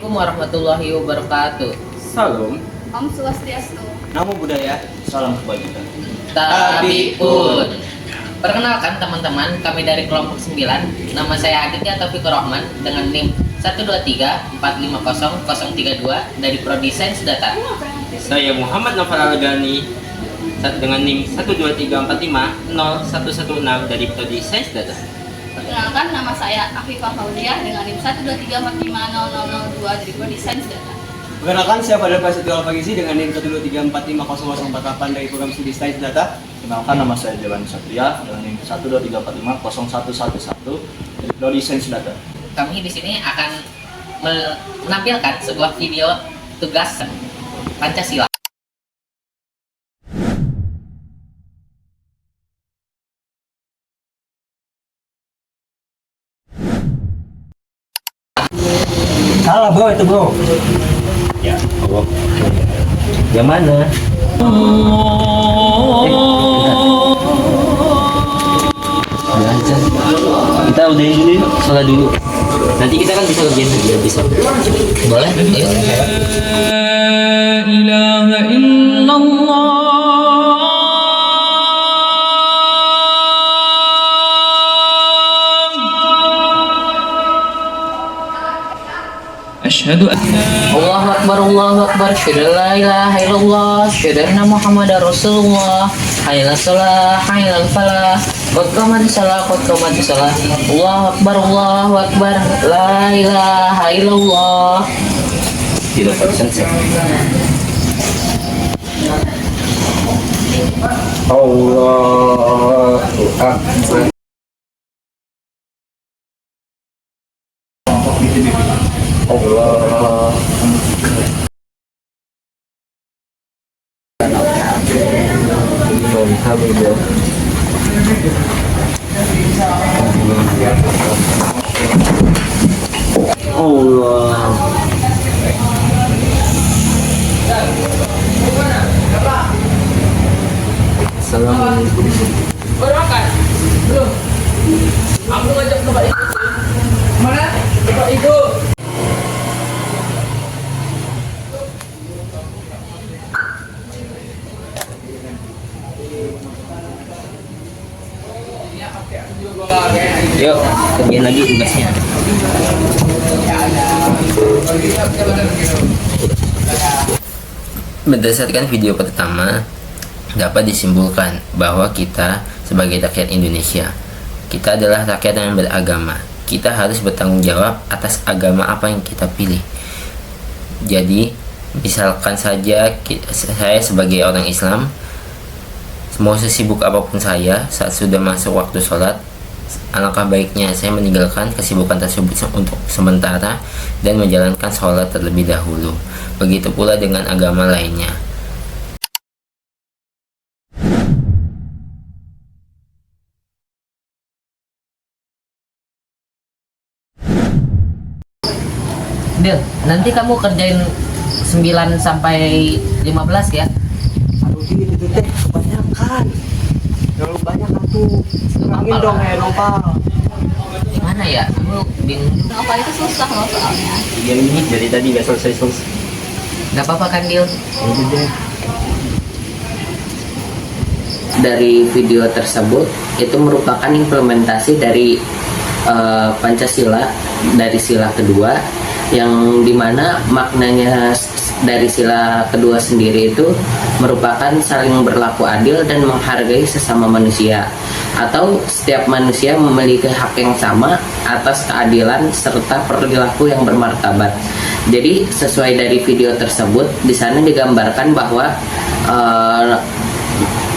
Assalamualaikum warahmatullahi wabarakatuh. Salam. Om Swastiastu. Namo Buddhaya. Salam kebajikan. Tabipun. Perkenalkan teman-teman, kami dari kelompok 9. Nama saya Aditya Taufikur Rahman dengan NIM 123450032 dari Prodi Sains Data. Saya Muhammad Novel Algani dengan NIM 123450116 dari Prodi Sains Data. Perkenalkan, nama saya Afifah Fauziah dengan NIM 123450002 dari Prodi Sains Data. Perkenalkan, saya Fadil Prasetyo Alfagisi dengan NIM 123450048 dari Program Studi Sains Data. Kenalkan, nama saya Jalan Satria dengan NIM 123450111 dari Prodi Sains Data. Kami di sini akan menampilkan sebuah video tugas Pancasila. Salah bro, itu bro. Ya, Allah. Yang mana? Kita udahin dulu yuk, sholat dulu. Nanti kita kan bisa kerjain lagi, bisa. Boleh? Ayo. ilaha illallah Asyhadu an Allahu Akbar, Allahu Akbar, syahadu la ilaha illallah, syahadu anna Muhammadar Rasulullah, hayya shalah, hayya falah, qad qamatis shalah, qad qamatis shalah. Allahu Akbar, la ilaha illallah. Tidak persen. Allahu Akbar. Allah. Allah. Assalamualaikum. Aku ngajak tempat itu. Mana? Tempat itu. Yuk, kerjain lagi tugasnya. Berdasarkan video pertama, dapat disimpulkan bahwa kita sebagai rakyat Indonesia, kita adalah rakyat yang beragama. Kita harus bertanggung jawab atas agama apa yang kita pilih. Jadi, misalkan saja saya sebagai orang Islam, mau sesibuk apapun saya, saat sudah masuk waktu sholat, alangkah baiknya saya meninggalkan kesibukan tersebut untuk sementara dan menjalankan sholat terlebih dahulu. Begitu pula dengan agama lainnya. Del, nanti kamu kerjain 9 sampai 15 ya. Aduh, itu teh kebanyakan. Terlalu banyak tuh. Kurangin dong ya, Nopal. Gimana ya? Kamu bingung. Nopal itu susah loh soalnya. 3 menit dari tadi gak selesai. Gak apa-apa kan, Dil? Itu deh. Dari video tersebut itu merupakan implementasi dari Pancasila dari sila kedua, yang dimana maknanya dari sila kedua sendiri itu merupakan saling berlaku adil dan menghargai sesama manusia, atau setiap manusia memiliki hak yang sama atas keadilan serta perilaku yang bermartabat. Jadi sesuai dari video tersebut, di sana digambarkan bahwa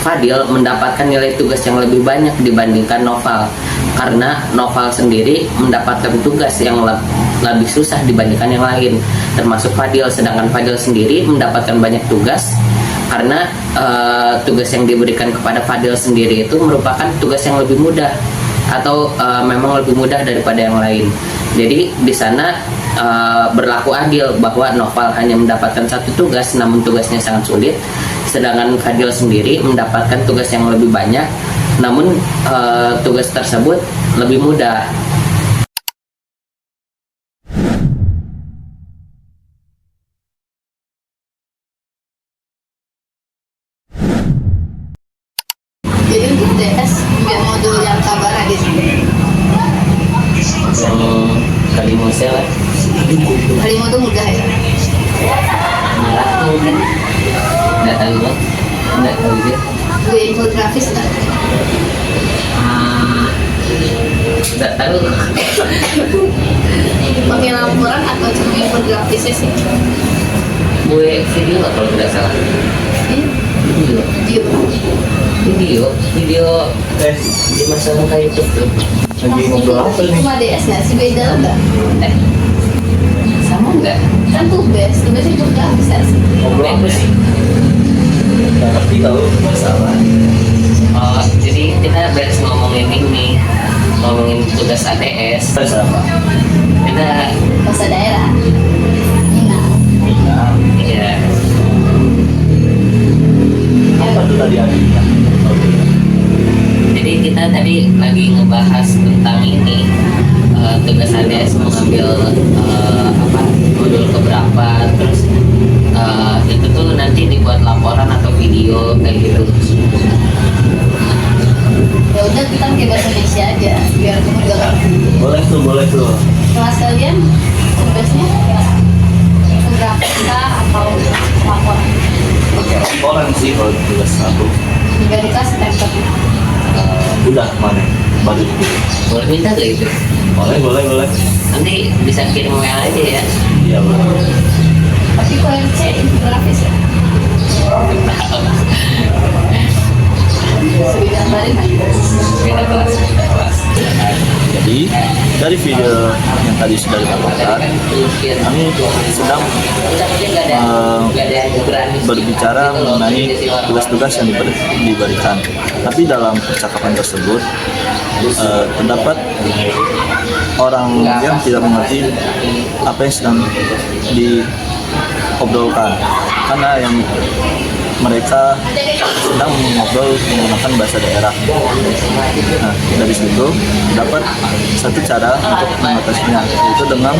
Fadil mendapatkan nilai tugas yang lebih banyak dibandingkan Noval, karena Noval sendiri mendapatkan tugas yang lebih susah dibandingkan yang lain, termasuk Fadil. Sedangkan Fadil sendiri mendapatkan banyak tugas karena tugas yang diberikan kepada Fadil sendiri itu merupakan tugas yang lebih mudah, atau memang lebih mudah daripada yang lain. Jadi di sana berlaku adil bahwa Noval hanya mendapatkan satu tugas, namun tugasnya sangat sulit. Sedangkan Fadil sendiri mendapatkan tugas yang lebih banyak, namun tugas tersebut lebih mudah. Kalimau lah. Harimau tuh mudah ya. Merah tuh kan. Nggak tahu bang. Nggak tahu dia. Gue infografis kan. Nggak tahu. Pakai laporan atau cuma infografisnya sih? Gue video kalau tidak salah. Video. Video di masa muka YouTube tuh. Lagi ngobrol apa nih? Cuma DS nggak sih, beda enggak? Sama enggak? Kan tugas infografis nggak sih? Ngobrol apa sih? Nggak ngerti tahu masalah. Oh, jadi kita beres ngomongin ini, ngomongin tugas ATS. Tes apa? Kita Bahasa daerah. Minang. Minang. ya Apa tuh tadi artinya? jadi kita tadi lagi ngebahas tentang ini tugas ATS mengambil modul keberapa, terus itu tuh nanti dibuat laporan atau video kayak gitu. Ya udah kita pakai bahasa Indonesia aja biar kamu juga ngerti. Boleh tuh. Kelas kalian tugasnya infografis kah atau laporan? Laporan sih kalau tugas aku. Juga dikasih template. Udah mana? Baru itu. Boleh minta gak itu? Boleh. Nanti bisa kirim WA aja ya. Iya boleh. Tapi kalau yang C infografis ya. Sudah kemarin Beda kelas. Jadi dari video yang tadi sudah ditampilkan, kami sedang berbicara mengenai tugas-tugas yang diberikan. Tapi dalam percakapan tersebut terdapat orang yang tidak mengerti apa yang sedang diobrolkan, karena yang mereka sedang mengobrol menggunakan bahasa daerah. Nah, dari situ dapat satu cara untuk mengatasinya, yaitu dengan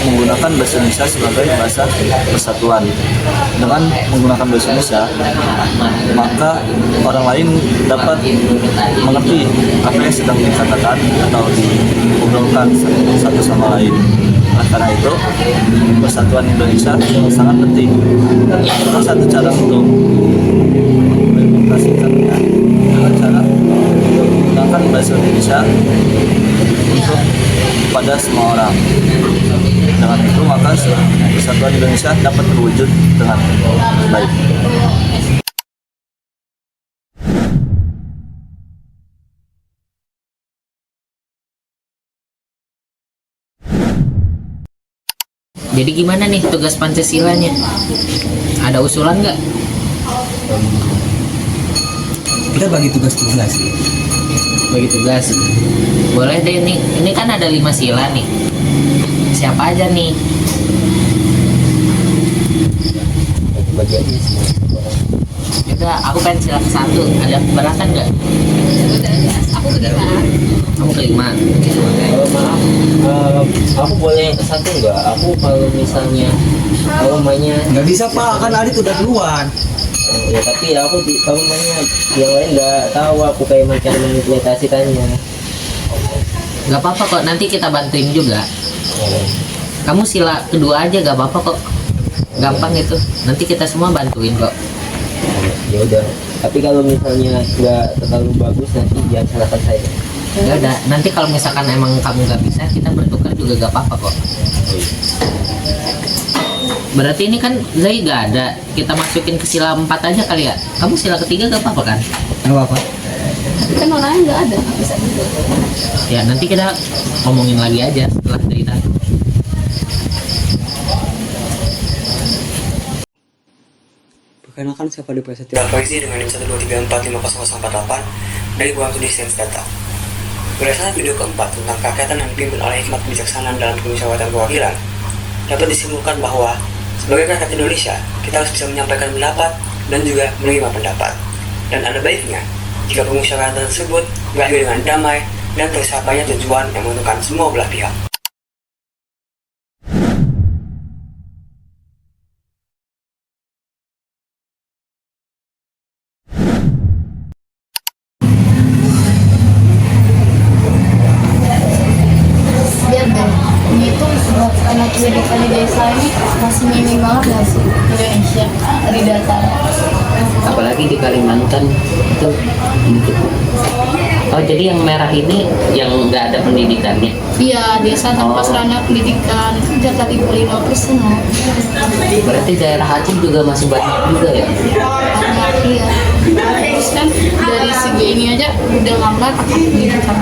menggunakan bahasa Indonesia sebagai bahasa persatuan. Dengan menggunakan bahasa Indonesia, maka orang lain dapat mengerti apa yang sedang dikatakan atau diobrolkan satu sama lain. Nah, karena itu persatuan Indonesia sangat penting. Salah satu cara untuk mengimplementasikannya dengan cara menggunakan bahasa Indonesia untuk pada semua orang. Dengan itu maka persatuan Indonesia dapat terwujud dengan baik. Jadi gimana nih tugas Pancasilanya? Ada usulan nggak? Kita bagi tugas-tugas sih. Bagi tugas. Boleh deh nih. Ini kan ada 5 sila nih. Siapa aja nih? Bagi aja semua. Yaudah, aku pengen sila ke-1. Ada keberatan nggak? aku kelima. Kamu kelima. Kalau maaf, aku boleh yang ke-1 nggak? Aku kalau misalnya mainnya Nggak bisa pak, kan Adit udah duluan. ya, tapi aku kalau mainnya yang lain nggak tahu, aku kayak macam mengimplementasikannya. Gak apa-apa kok, nanti kita bantuin juga. Kamu sila kedua aja gak apa-apa kok. Gampang itu. Nanti kita semua bantuin kok. Ya udah, tapi kalau misalnya nggak terlalu bagus nanti jangan salahkan saya. Ya udah, nanti kalau misalkan emang kamu gak bisa, kita bertukar juga gak apa-apa kok. Berarti ini kan Zai gak ada. Kita masukin ke sila 4 aja kali ya. Kamu sila ketiga gak apa-apa kan? Nggak apa-apa. Tapi kan orangnya nggak ada, nggak bisa gitu. Ya nanti kita ngomongin lagi aja setelah dari tadi. Perkenalkan siapa di Prasetyo Faizi dengan NIM 123450048 dari Buang Studi Sains Data. Berdasarkan video keempat tentang kerakyatan yang dipimpin oleh hikmat kebijaksanaan dalam kemusyawaratan perwakilan, dapat disimpulkan bahwa sebagai rakyat Indonesia, kita harus bisa menyampaikan pendapat dan juga menerima pendapat. Dan ada baiknya jika permusyawaratan tersebut berakhir dengan damai dan tercapainya tujuan yang menguntungkan semua belah pihak. Biar di desa ini masih minim banget nggak sih Indonesia dari datanya? Apalagi di Kalimantan itu. Oh, jadi yang merah ini yang nggak ada pendidikannya. Iya, desa tanpa sarana pendidikan itu data di 5% loh. Berarti daerah Aceh juga masih banyak juga ya. Banyak, iya. Terus kan dari segi ini aja udah nggak pendidikan.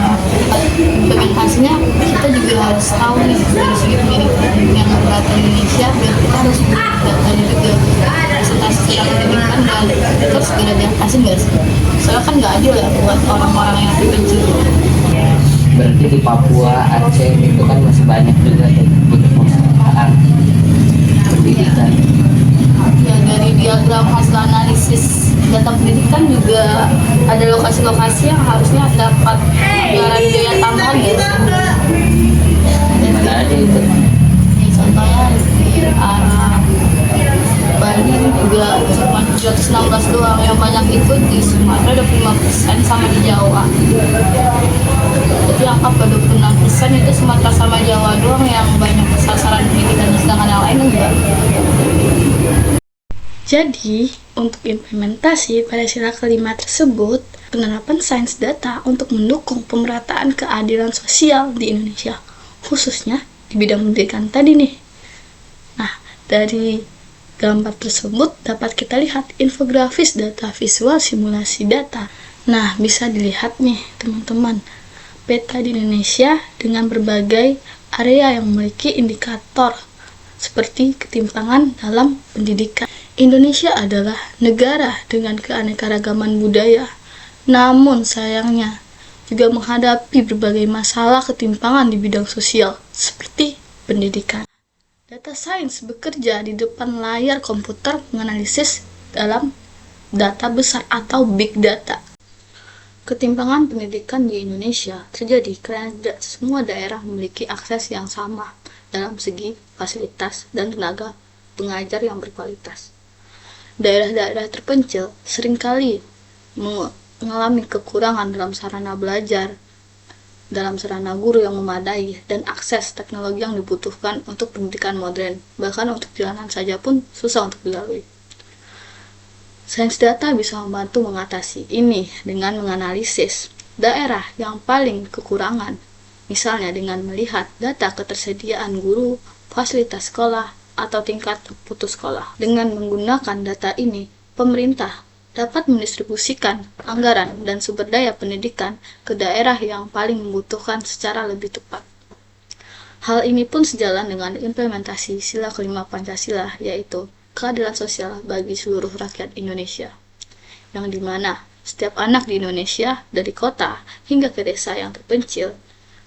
Implementasinya kita juga harus tahu nih dari segi pendidikan yang rata Indonesia, biar kita harus datanya juga presentasi secara pendidikan dan itu segera diatasi nggak sih? Soalnya kan nggak adil ya buat orang-orang yang terpencil. Berarti di Papua, Aceh itu kan masih banyak juga tuh bentuk pemerataan pendidikan. Ya dari diagram hasil analisis data pendidikan juga ada lokasi-lokasi yang harusnya dapat anggaran biaya tambahan ya. Di mana aja itu? Jadi contohnya di arah Bali juga cuma 716 doang, yang banyak itu di Sumatera 25% sama di Jawa. Jadi angka 26% itu Sumatera sama Jawa doang yang banyak sasaran pendidikan, sedangkan yang lain enggak. Jadi, untuk implementasi pada sila kelima tersebut, penerapan sains data untuk mendukung pemerataan keadilan sosial di Indonesia, khususnya di bidang pendidikan tadi nih. Nah, dari gambar tersebut dapat kita lihat infografis data visual simulasi data. Nah, bisa dilihat nih teman-teman, peta di Indonesia dengan berbagai area yang memiliki indikator seperti ketimpangan dalam pendidikan. Indonesia adalah negara dengan keanekaragaman budaya, namun sayangnya juga menghadapi berbagai masalah ketimpangan di bidang sosial seperti pendidikan. Data sains bekerja di depan layar komputer menganalisis dalam data besar atau big data. Ketimpangan pendidikan di Indonesia terjadi karena tidak semua daerah memiliki akses yang sama dalam segi fasilitas dan tenaga pengajar yang berkualitas. Daerah-daerah terpencil seringkali mengalami kekurangan dalam sarana belajar, dalam sarana guru yang memadai, dan akses teknologi yang dibutuhkan untuk pendidikan modern. Bahkan untuk jalanan saja pun susah untuk dilalui. Sains data bisa membantu mengatasi ini dengan menganalisis daerah yang paling kekurangan, misalnya dengan melihat data ketersediaan guru, fasilitas sekolah, atau tingkat putus sekolah. Dengan menggunakan data ini, pemerintah dapat mendistribusikan anggaran dan sumber daya pendidikan ke daerah yang paling membutuhkan secara lebih tepat. Hal ini pun sejalan dengan implementasi sila kelima Pancasila, yaitu keadilan sosial bagi seluruh rakyat Indonesia, yang dimana setiap anak di Indonesia dari kota hingga ke desa yang terpencil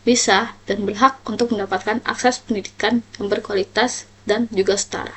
bisa dan berhak untuk mendapatkan akses pendidikan yang berkualitas dan juga setara.